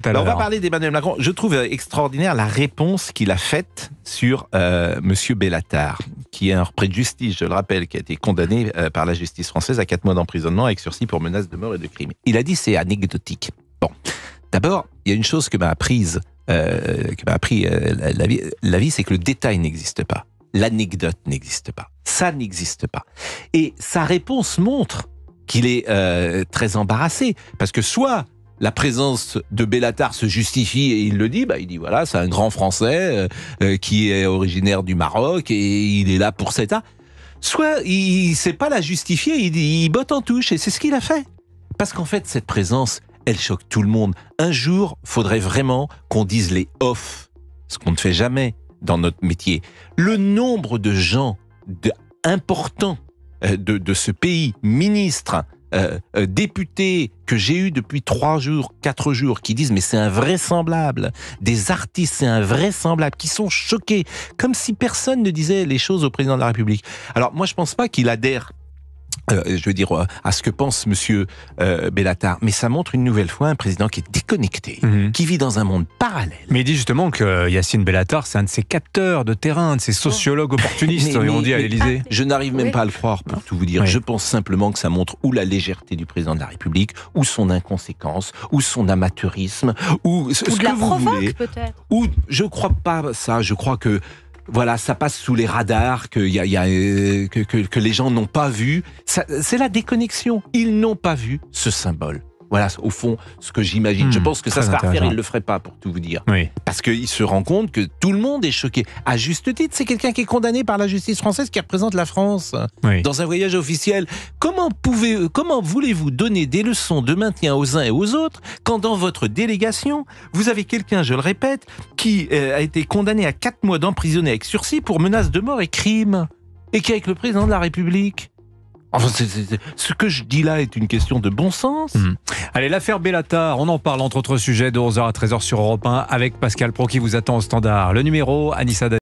à l'heure. On va parler d'Emmanuel Macron. Je trouve extraordinaire la réponse qu'il a faite sur Monsieur Bellatar, qui est un repris de justice, je le rappelle, qui a été condamné par la justice française à 4 mois d'emprisonnement avec sursis pour menace de mort et de crime. Il a dit c'est anecdotique. Bon, d'abord, il y a une chose que m'a appris la vie, c'est que le détail n'existe pas. L'anecdote n'existe pas. Ça n'existe pas. Et sa réponse montre qu'il est très embarrassé, parce que soit la présence de Bellatar se justifie et il le dit, il dit voilà, c'est un grand Français qui est originaire du Maroc et il est là pour cet art. Soit il ne sait pas la justifier, il botte en touche et c'est ce qu'il a fait. Parce qu'en fait, cette présence, elle choque tout le monde. Un jour, faudrait vraiment qu'on dise les off, ce qu'on ne fait jamais dans notre métier. Le nombre de gens importants de ce pays, ministres, députés que j'ai eu depuis 3 jours, 4 jours, qui disent mais c'est invraisemblable, des artistes c'est invraisemblable, qui sont choqués, comme si personne ne disait les choses au président de la République. Alors moi je pense pas qu'il adhère à ce que pense Monsieur Bellatar, mais ça montre une nouvelle fois un président qui est déconnecté, qui vit dans un monde parallèle. Mais il dit justement que Yacine Bellatar, c'est un de ses capteurs de terrain, un de ses sociologues opportunistes, on dit à l'Élysée. Je n'arrive même pas à le croire, pour tout vous dire. Oui. Je pense simplement que ça montre ou la légèreté du président de la République, ou son inconséquence, ou son amateurisme, ou ce que vous voulez. Peut-être. Ou je crois pas ça. Je crois que voilà, ça passe sous les radars, que les gens n'ont pas vu. C'est la déconnexion. Ils n'ont pas vu ce symbole. Voilà, au fond, ce que j'imagine. Je pense que ça sera à faire, il ne le ferait pas, pour tout vous dire. Oui. Parce qu'il se rend compte que tout le monde est choqué. À juste titre, c'est quelqu'un qui est condamné par la justice française, qui représente la France dans un voyage officiel. Comment voulez-vous donner des leçons de maintien aux uns et aux autres quand dans votre délégation, vous avez quelqu'un, je le répète, qui a été condamné à 4 mois d'emprisonnement avec sursis pour menace de mort et crime, et qui est avec le président de la République? Enfin, ce que je dis là est une question de bon sens. Allez, l'affaire Bellatar, on en parle entre autres sujets de 11h à 13h sur Europe 1 avec Pascal Pro qui vous attend au standard. Le numéro, Anissa